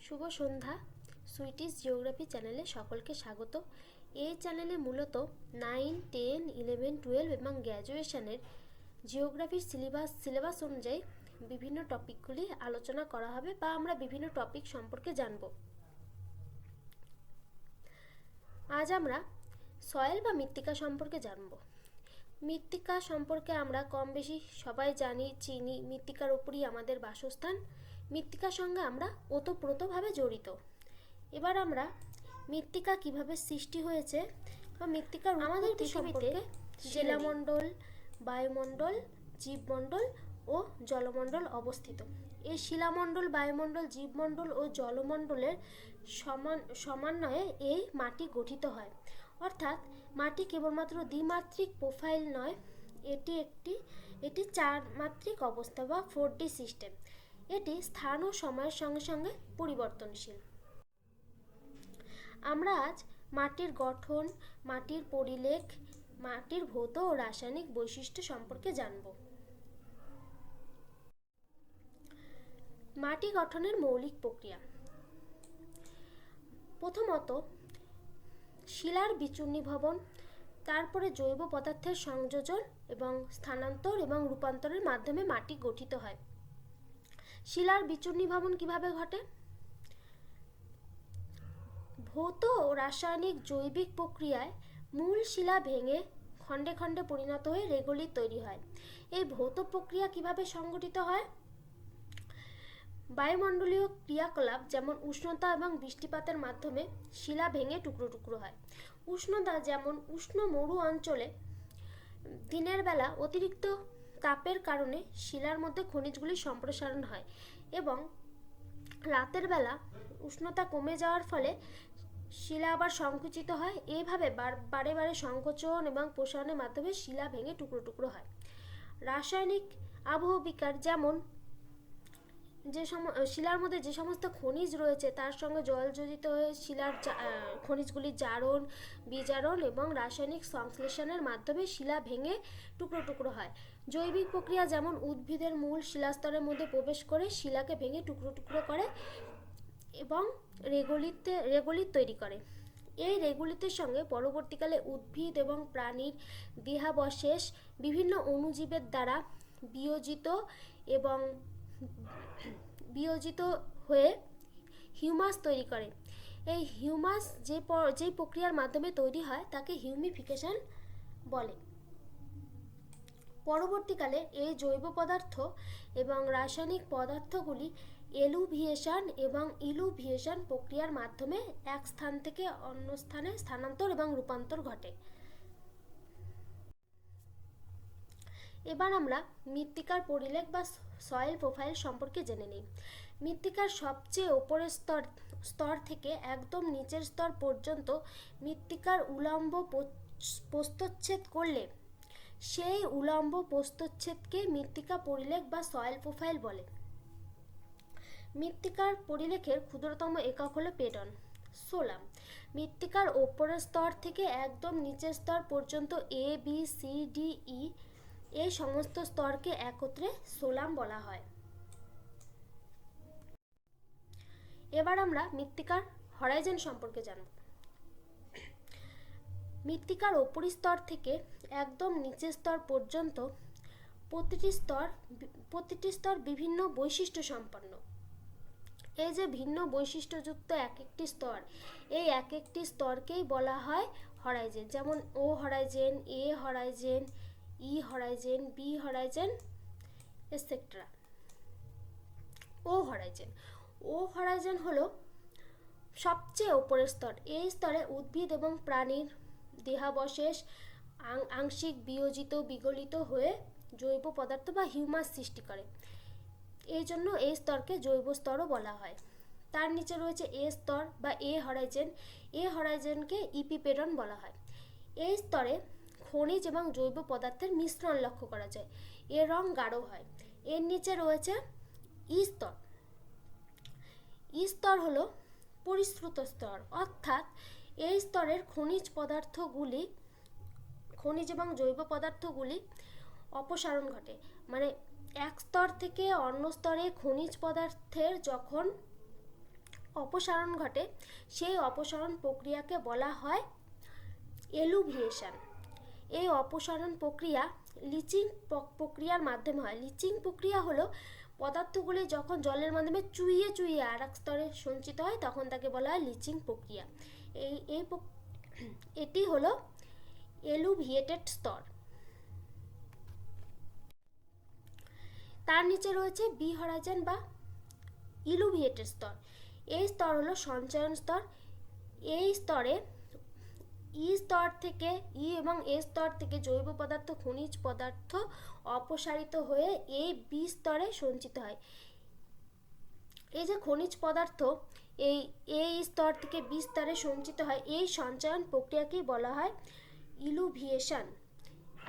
শুভ সন্ধ্যা। Sweeties geography চ্যানেলে সকলকে স্বাগত। এই চ্যানেলে মূলত 9, 10, 11, 12 এবং গ্র্যাজুয়েশনের জিওগ্রাফির সিলেবাস অনুযায়ী বিভিন্ন টপিকগুলি আলোচনা করা হবে বা আমরা বিভিন্ন টপিক সম্পর্কে জানব। আজ আমরা সয়েল বা মৃত্তিকা সম্পর্কে জানব। মৃত্তিকা সম্পর্কে আমরা কম বেশি সবাই জানি, চিনি। মৃত্তিকার উপরই আমাদের বাসস্থান। মৃত্তিকার সঙ্গে আমরা ওতপ্রোতভাবে জড়িত। এবার আমরা মৃত্তিকা কিভাবে সৃষ্টি হয়েছে বা মৃত্তিকার আমাদের পৃথিবীতে শিলামণ্ডল, বায়ুমণ্ডল, জীবমণ্ডল ও জলমণ্ডল অবস্থিত। এই শিলামণ্ডল, বায়ুমণ্ডল, জীবমণ্ডল ও জলমণ্ডলের সমন্বয়ে এই মাটি গঠিত হয়। অর্থাৎ মাটি কেবলমাত্র দ্বিমাত্রিক প্রোফাইল নয়, এটি চারমাত্রিক অবস্থা বা 4D সিস্টেম। এটি স্থান ও সময়ের সঙ্গে সঙ্গে পরিবর্তনশীল। আমরা আজ মাটির গঠন, মাটির পরিলেখ, মাটির ভৌত ও রাসায়নিক বৈশিষ্ট্য সম্পর্কে জানব। মাটি গঠনের মৌলিক প্রক্রিয়া। প্রথমত শিলার বিচূর্ণীভবন, তারপরে জৈব পদার্থের সংযোজন এবং স্থানান্তর এবং রূপান্তরের মাধ্যমে মাটি গঠিত হয়। শিলার বিচূর্ণীভবন কিভাবে ঘটে? ভৌত ও রাসায়নিক জৈবিক প্রক্রিয়ায় মূল শিলা ভেঙে খণ্ডে খণ্ডে পরিণত হয়ে রেগলিত তৈরি হয়। এই ভৌত প্রক্রিয়া কিভাবে সংঘটিত হয়? বায়ুমণ্ডলীয় ক্রিয়াকলাপ যেমন উষ্ণতা এবং বৃষ্টিপাতের মাধ্যমে শিলা ভেঙে টুকরো টুকরো হয়। উষ্ণতা, যেমন উষ্ণ মরু অঞ্চলে দিনের বেলা অতিরিক্ত তাপের কারণে শিলার মধ্যে খনিজগুলির সম্প্রসারণ হয় এবং রাতের বেলা উষ্ণতা কমে যাওয়ার ফলে শিলা আবার সংকুচিত হয়। এইভাবে বারে বারে সংকোচন এবং প্রসারণের মাধ্যমে শিলা ভেঙে টুকরো টুকরো হয়। রাসায়নিক আবহবিকার, যেমন শিলার মধ্যে যে সমস্ত খনিজ রয়েছে তার সঙ্গে জল যোজিত হয়ে শিলার খনিজগুলির জারণ, বিজারণ এবং রাসায়নিক সংশ্লেষণের মাধ্যমে শিলা ভেঙে টুকরো টুকরো হয়। জৈবিক প্রক্রিয়া, যেমন উদ্ভিদের মূল শিলাস্তরের মধ্যে প্রবেশ করে শিলাকে ভেঙে টুকরো টুকরো করে এবং রেগলিত তৈরি করে। এই রেগলিতের সঙ্গে পরবর্তীকালে উদ্ভিদ এবং প্রাণীর দেহাবশেষ বিভিন্ন অণুজীবের দ্বারা বিয়োজিত হয়ে হিউমাস তৈরি করে। এই হিউমাস যে প্রক্রিয়ার মাধ্যমে তৈরি হয় তাকে হিউমিফিকেশন বলে। পরবর্তীকালে এই জৈব পদার্থ এবং রাসায়নিক পদার্থগুলি এলুভিয়েশন এবং ইলুভিয়েশন প্রক্রিয়ার মাধ্যমে এক স্থান থেকে অন্য স্থানে স্থানান্তর এবং রূপান্তর ঘটে। এবার আমরা মৃত্তিকার পরিলেখ বা সয়েল প্রোফাইল সম্পর্কে জেনে নিই। মৃত্তিকার সবচেয়ে উপরের স্তর থেকে একদম নিচের স্তর পর্যন্ত মৃত্তিকার উলম্ব প্রস্থচ্ছেদ করলে সেই উলম্ব প্রস্থচ্ছেদকে মৃত্তিকা পরিলেখ বা সয়েল প্রোফাইল বলে। মৃত্তিকার পরিলেখের ক্ষুদ্রতম একক হলো পেডন। সোলাম। মৃত্তিকার ওপরের স্তর থেকে একদম নিচের স্তর পর্যন্ত A, B, C, D, E এই সমস্ত স্তরকে একত্রে সোলাম বলা হয়। এবার আমরা মৃত্তিকার হরাইজন সম্পর্কে জানব। মৃত্তিকার ওপরি স্তর থেকে একদম নিচের স্তর পর্যন্ত প্রতিটি স্তর বিভিন্ন বৈশিষ্ট্য সম্পন্ন। এই যে ভিন্ন বৈশিষ্ট্যযুক্ত এক একটি স্তর, এই এক একটি স্তরকেই বলা হয় হরাইজেন। যেমন ও হরাইজেন, এ হরাইজেন, ই হরাইজেন, বি হরাইজেন এটসেট্রা। ও হরাইজেন হলো সবচেয়ে উপরের স্তর। এই স্তরে উদ্ভিদ এবং প্রাণীর দেহাবশেষ আংশিক বিগলিত হয়ে জৈব পদার্থ বা হিউমাস সৃষ্টি করে। এই জন্য এই স্তরকে জৈব স্তরও বলা হয়। তার নিচে রয়েছে এ স্তর বা এ হরাইজেন। এ হরাইজেনকে ইপিপেডন বলা হয়। এই স্তরে খনিজ এবং জৈব পদার্থের মিশ্রণ লক্ষ্য করা যায়। এর রং গাঢ় হয়। এর নিচে রয়েছে ই স্তর। ই স্তর হলো পরিশ্রুত স্তর, অর্থাৎ এই স্তরের খনিজ এবং জৈব পদার্থগুলি অপসারণ ঘটে। মানে এক স্তর থেকে অন্য স্তরে খনিজ পদার্থের যখন অপসারণ ঘটে, সেই অপসারণ প্রক্রিয়াকে বলা হয় এলুভিয়েশন। এই অপসারণ প্রক্রিয়া লিচিং প্রক্রিয়ার মাধ্যমে হয়। লিচিং প্রক্রিয়া হলো পদার্থগুলি যখন জলের মাধ্যমে চুইয়ে চুইয়ে আর এক স্তরে সঞ্চিত হয় তখন তাকে বলা হয় লিচিং প্রক্রিয়া। এটি হলো এলুভিয়েটেড স্তর। তার নিচে রয়েছে বি হরাইজন বা ইলুভিয়েটেড স্তর। এই স্তর হলো সঞ্চয়ন স্তর। এই স্তরে এবং এ স্তর থেকে জৈব পদার্থ, খনিজ পদার্থ অপসারিত হয়ে এই বি স্তরে সঞ্চিত হয়। এই যে খনিজ পদার্থ এই স্তর থেকে বি স্তরে সঞ্চিত হয়, এই সঞ্চয়ন প্রক্রিয়াকেই বলা হয় ইলুভিয়েশন,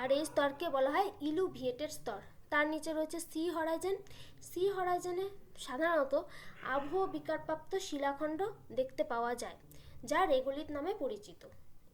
আর এই স্তরকে বলা হয় ইলুভিয়েটেড স্তর। তার নিচে রয়েছে সি হরাইজন। সি হরাইজনে সাধারণত আবহ বিকারপ্রাপ্ত শিলাখণ্ড দেখতে পাওয়া যায়, যা রেগোলিথ নামে পরিচিত।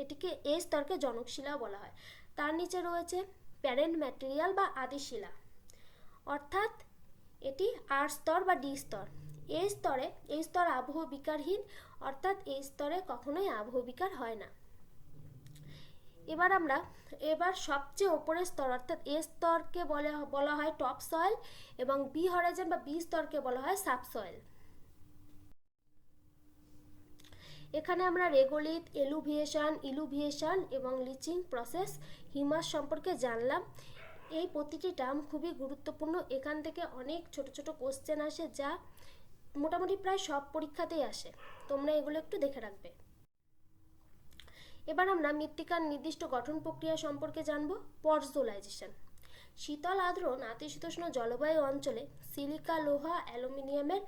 এটিকে এই স্তরকে জনক শিলা বলা হয়। তার নিচে রয়েছে প্যারেন্ট ম্যাটেরিয়াল বা আদি শিলা, অর্থাৎ এটি আর স্তর বা ডি স্তর। এই স্তর আবহ বিকারহীন, অর্থাৎ এই স্তরে কখনোই আবহ বিকার হয় না। এবার সবচেয়ে উপরের স্তর অর্থাৎ এ স্তরকে বলা হয় টপ সয়েল এবং বি হরাইজন বা বি স্তরকে বলা হয় সাবসয়েল। এখানে আমরা রেগোলিথ, ইলুভিয়েশন এবং লিচিং প্রসেস, হিউমাস সম্পর্কে জানলাম। এই প্রতিটি টার্ম খুবই গুরুত্বপূর্ণ। এখান থেকে অনেক ছোট ছোট কোশ্চেন আসে, যা মোটামুটি প্রায় সব পরীক্ষাতেই আসে। তোমরা এগুলো একটু দেখে রাখবে। এবার আমরা মৃত্তিকার নির্দিষ্ট গঠন প্রক্রিয়া সম্পর্কে জানব। পর্জোলাইজেশন। শীতল আর্দ্র নাতিশীতোষ্ণ জলবায়ু অঞ্চলে সিলিকা, লোহা, অ্যালুমিনিয়ামের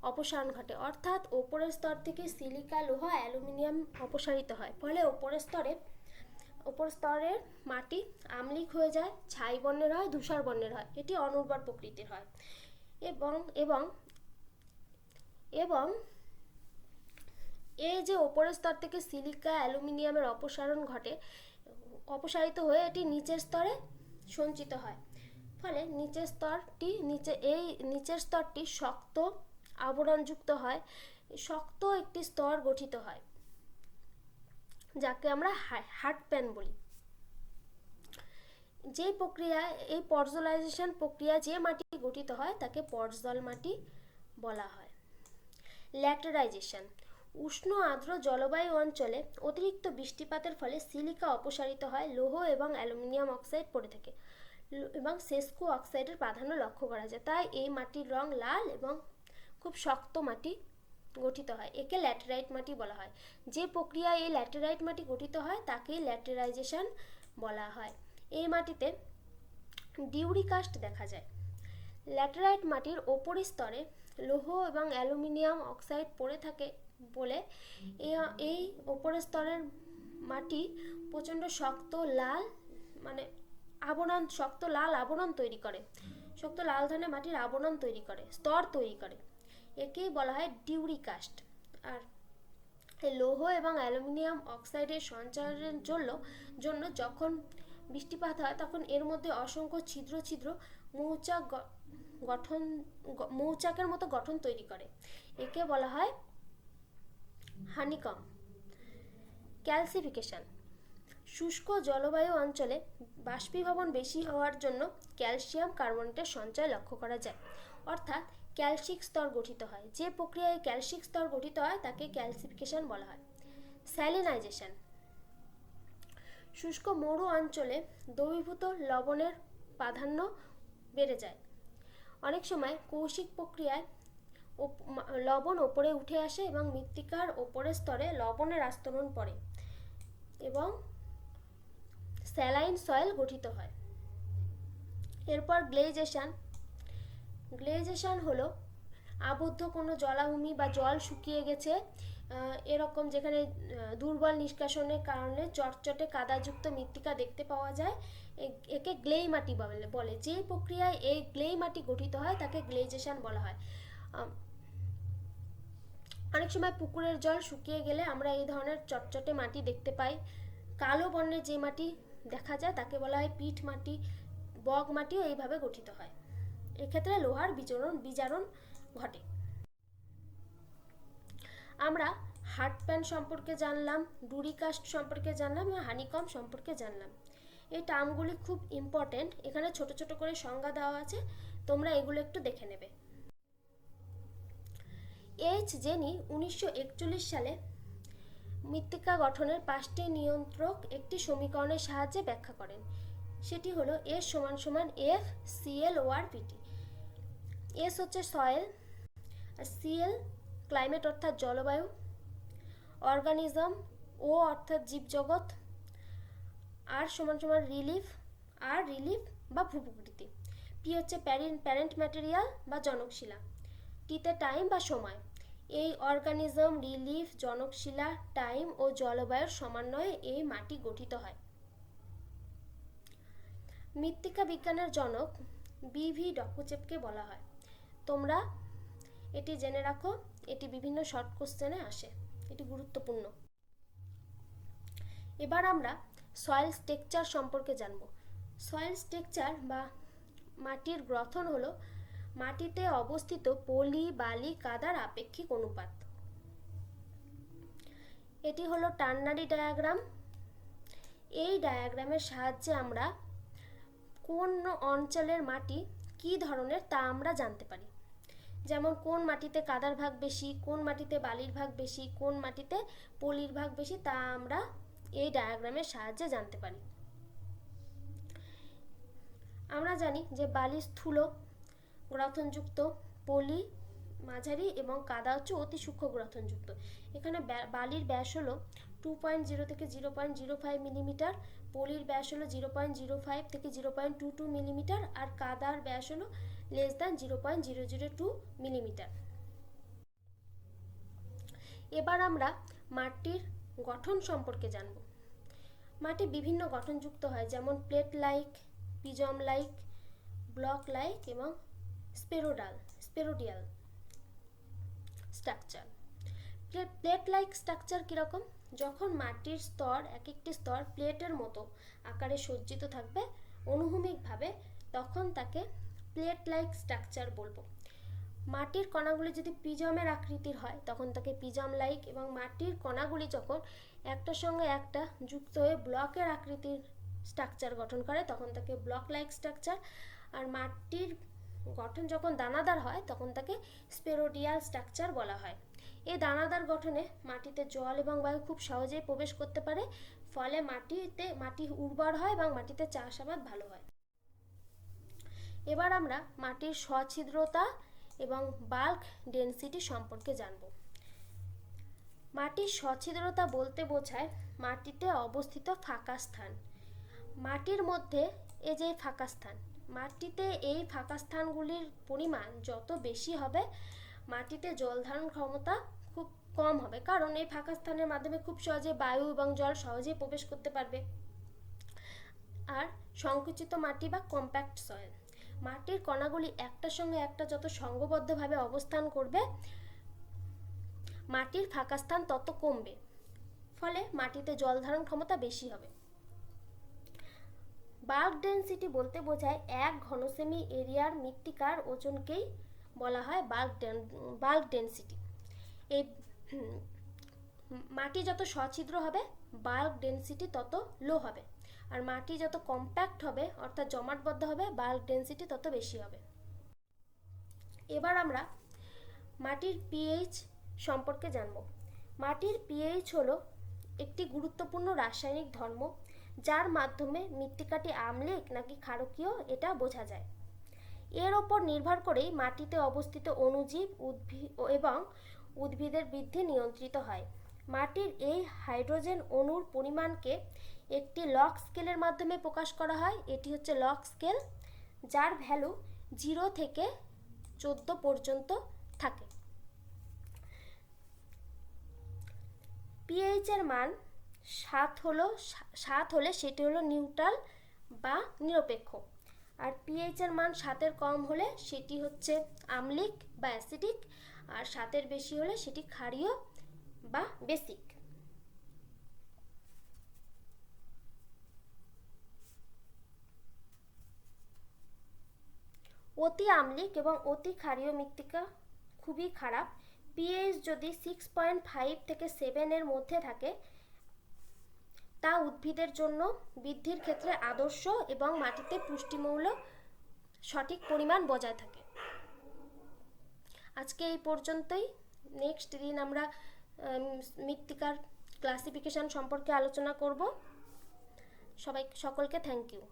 অপসারণ ঘটে, অর্থাৎ ওপরের স্তর থেকে সিলিকা, লোহা, অ্যালুমিনিয়াম অপসারিত হয়। ফলে উপর স্তরের মাটি আম্লিক হয়ে যায়, ছাই বর্ণের হয়, ধূসর বর্ণের হয়। এটি অনুর্বর প্রকৃতির হয় এবং এই যে উপরের স্তর থেকে সিলিকা, অ্যালুমিনিয়ামের অপসারিত হয়ে এটি নিচের স্তরে সঞ্চিত হয়। ফলে নিচের স্তরটি শক্ত আবরণযুক্ত হয়, শক্ত একটি স্তর গঠিত হয়, যাকে আমরা হার্ড প্যান বলি। এই পর্জোলাইজেশন প্রক্রিয়া যে মাটি গঠিত হয় তাকে পর্জল মাটি বলা হয়। ল্যাটেরাইজেশন। উষ্ণ আর্দ্র জলবায়ু অঞ্চলে অতিরিক্ত বৃষ্টিপাতের ফলে সিলিকা অপসারিত হয়, লৌহ এবং অ্যালুমিনিয়াম অক্সাইড পড়ে থাকে এবং সেসকো অক্সাইডের প্রাধান্য লক্ষ্য করা যায়। তাই এই মাটির রং লাল এবং খুব শক্ত মাটি গঠিত হয়। একে ল্যাটেরাইট মাটি বলা হয়। যে প্রক্রিয়ায় এই ল্যাটেরাইট মাটি গঠিত হয় তাকেই ল্যাটেরাইজেশন বলা হয়। এই মাটিতে ডিউরিকাস্ট দেখা যায়। ল্যাটেরাইট মাটির ওপরের স্তরে লৌহ এবং অ্যালুমিনিয়াম অক্সাইড পড়ে থাকে বলে এই ওপরের স্তরের মাটি প্রচণ্ড শক্ত লাল আবরণ তৈরি করে, শক্ত লাল ধরনের মাটির আবরণ তৈরি করে, স্তর তৈরি করে। একেই বলা হয় ডিউরিকাস্ট। আর এই লৌহ এবং অ্যালুমিনিয়াম অক্সাইডের সঞ্চয়ের জন্য যখন বৃষ্টিপাত হয় তখন এর মধ্যে অসংখ্য ছিদ্র ছিদ্র মৌচাকের মতো গঠন তৈরি করে। একে বলা হয় হানিকম। ক্যালসিফিকেশন। শুষ্ক জলবায়ু অঞ্চলে বাষ্পীভবন বেশি হওয়ার জন্য ক্যালসিয়াম কার্বনেটের সঞ্চয় লক্ষ্য করা যায়, অর্থাৎ ক্যালসিক স্তর গঠিত হয়। যে প্রক্রিয়ায় ক্যালসিক স্তর গঠিত হয় তাকে ক্যালসিফিকেশন বলা হয়। স্যালিনাইজেশন। শুষ্ক মরু অঞ্চলে দ্রবীভূত লবণের প্রাধান্য বেড়ে যায়। অনেক সময় কৌশিক প্রক্রিয়ায় লবণ ওপরে উঠে আসে এবং মৃত্তিকার ওপরের স্তরে লবণের আস্তরণ পড়ে এবং স্যালাইন সয়েল গঠিত হয়। এরপর গ্লেজেশন হলো আবদ্ধ কোনো জলাভূমি বা জল শুকিয়ে গেছে এরকম যেখানে দুর্বল নিষ্কাশনের কারণে চটচটে কাদাযুক্ত মৃত্তিকা দেখতে পাওয়া যায়, একে গ্লেই মাটি বলে। যে প্রক্রিয়ায় এই গ্লেই মাটি গঠিত হয় তাকে গ্লেজেশন বলা হয়। অনেক সময় পুকুরের জল শুকিয়ে গেলে আমরা এই ধরনের চটচটে মাটি দেখতে পাই। কালো বর্ণের যে মাটি দেখা যায় তাকে বলা হয় পিট মাটি। বগ মাটিও এইভাবে গঠিত হয়। এক্ষেত্রে লোহার বিজারণ ঘটে। আমরা হার্ড প্যান সম্পর্কে জানলাম, ডুরিকাস্ট সম্পর্কে জানলাম এবং হানিকম সম্পর্কে জানলাম। এই টার্মগুলি খুব ইম্পর্টেন্ট, এখানে ছোট ছোট করে সংজ্ঞা দেওয়া আছে, তোমরা এগুলো একটু দেখে নেবে। এইচ জেনি 1941 সালে মৃত্তিকা গঠনের 5টি নিয়ন্ত্রক একটি সমীকরণের সাহায্যে ব্যাখ্যা করেন। সেটি হলো S = F ClOr Pt। S হচ্ছে সয়েল, আর Cl ক্লাইমেট অর্থাৎ জলবায়ু, অর্গানিজম O অর্থাৎ জীবজগৎ, R = রিলিফ বা ভূপ্রকৃতি, P হচ্ছে প্যারেন্ট ম্যাটেরিয়াল বা জনকশিলা, টিতে টাইম বা সময়। এই অর্গানিজম, রিলিফ, জনকশিলা, টাইম ও জলবায়ুর সমন্বয়ে এই মাটি গঠিত হয়। মৃত্তিকা বিজ্ঞানের জনক BV ডকুচেপকে বলা হয়। তোমরা এটি জেনে রাখো, এটি বিভিন্ন শর্ট কোশ্চেনে আসে, এটি গুরুত্বপূর্ণ। এবার আমরা সয়েল স্ট্রাকচার সম্পর্কে জানব। সয়েল স্ট্রাকচার বা মাটির গঠন হলো মাটিতে অবস্থিত পলি, বালি, কাদার আপেক্ষিক অনুপাত। এটি হলো টার্নারি ডায়াগ্রাম। এই ডায়াগ্রামের সাহায্যে আমরা কোন অঞ্চলের মাটি কী ধরনের তা আমরা জানতে পারি। যেমন কোন মাটিতে কাদার ভাগ বেশি, কোন মাটিতে বালির ভাগ বেশি, কোন মাটিতে পলির ভাগ বেশি, তা আমরা এই ডায়াগ্রামের সাহায্যে জানতে পারি। আমরা জানি যে বালি স্থূল গ্রথনযুক্ত, পলি মাঝারি এবং কাদা হচ্ছে অতি সূক্ষ্ম গ্রথনযুক্ত। এখানে বালির ব্যাস হলো 2.0 থেকে 0.05 মিলিমিটার, পলির ব্যাস হলো 0.05 থেকে 0.22 মিলিমিটার, আর কাদার ব্যাস হলো <0.002 মিলিমিটার। এবার আমরা মাটির গঠন সম্পর্কে জানব। মাটি বিভিন্ন গঠনযুক্ত হয়, যেমন plate like, prism like, block like এবং spheroidal structure. Plate like structure কীরকম? যখন মাটির স্তর এক একটি স্তর প্লেটের মতো আকারে সজ্জিত থাকবে অনুভূমিকভাবে, তখন তাকে প্লেট লাইক স্ট্রাকচার বলবো। মাটির কণাগুলি যদি পিজমের আকৃতির হয় তখন তাকে পিজম লাইক, এবং মাটির কণাগুলি যখন একটার সঙ্গে একটা যুক্ত হয়ে ব্লকের আকৃতির স্ট্রাকচার গঠন করে তখন তাকে ব্লক লাইক স্ট্রাকচার। আর মাটির গঠন যখন দানাদার হয় তখন তাকে স্পেরোডিয়াল স্ট্রাকচার বলা হয়। এই দানাদার গঠনে মাটিতে জল এবং বায়ু খুব সহজেই প্রবেশ করতে পারে, ফলে মাটি উর্বর হয় এবং মাটিতে চাষাবাদ ভালো হয়। এবার আমরা মাটির সছিদ্রতা এবং বাল্ক ডেনসিটি সম্পর্কে জানব। মাটির সছিদ্রতা বলতে বোঝায় মাটিতে অবস্থিত ফাঁকা স্থান। মাটির মধ্যে এই যে ফাঁকা স্থান, মাটিতে এই ফাঁকা স্থানগুলির পরিমাণ যত বেশি হবে মাটিতে জল ধারণ ক্ষমতা খুব কম হবে, কারণ এই ফাঁকা স্থানের মাধ্যমে খুব সহজে বায়ু এবং জল সহজেই প্রবেশ করতে পারবে। আর সংকুচিত মাটি বা কম্প্যাক্ট সয়েল, মাটির কণাগুলি একটার সঙ্গে একটা যত সংঘবদ্ধভাবে অবস্থান করবে মাটির ফাঁকা স্থান তত কমবে, ফলে মাটিতে জল ধারণ ক্ষমতা বেশি হবে। বাল্ক ডেনসিটি বলতে বোঝায় এক ঘনসেমি এরিয়ার মৃত্তিকার ওজনকেই বলা হয় বাল্ক ডেনসিটি। এই মাটি যত সছিদ্র হবে বাল্ক ডেনসিটি তত লো হবে, আর মাটি যত কম্প্যাক্ট হবে অর্থাৎ জমাটবদ্ধ হবে বাল্ক ডেনসিটি তত বেশি হবে। এবার আমরা মাটির পিএইচ সম্পর্কে জানব। মাটির পিএইচ হলো একটি গুরুত্বপূর্ণ রাসায়নিক ধর্ম যার মাধ্যমে মৃত্তিকাটি আম্লিক নাকি ক্ষারকীয় এটা বোঝা যায়। এর ওপর নির্ভর করেই মাটিতে অবস্থিত অণুজীব এবং উদ্ভিদের বৃদ্ধি নিয়ন্ত্রিত হয়। মাটির এই হাইড্রোজেন অণুর পরিমাণকে একটি লগ স্কেলের মাধ্যমে প্রকাশ করা হয়, এটি হচ্ছে লগ স্কেল, যার ভ্যালু 0 থেকে 14 পর্যন্ত থাকে। পিএইচ এর মান 7 হলে সেটি হলো নিউট্রাল বা নিরপেক্ষ, আর পিএইচ এর মান 7 কম হলে সেটি হচ্ছে আম্লিক বা অ্যাসিডিক, আর 7 বেশি হলে সেটি ক্ষারীয় বা বেসিক। অতি আম্লিক এবং অতি ক্ষারীয় মৃত্তিকা খুবই খারাপ। পিএইচ যদি 6.5 থেকে 7-এর মধ্যে থাকে তা উদ্ভিদের জন্য বৃদ্ধির ক্ষেত্রে আদর্শ এবং মাটিতে পুষ্টিমূল্য সঠিক পরিমাণ বজায় থাকে। আজকে এই পর্যন্তই। নেক্সট দিন আমরা মৃত্তিকার ক্লাসিফিকেশন সম্পর্কে আলোচনা করব। সকলকে থ্যাংক ইউ।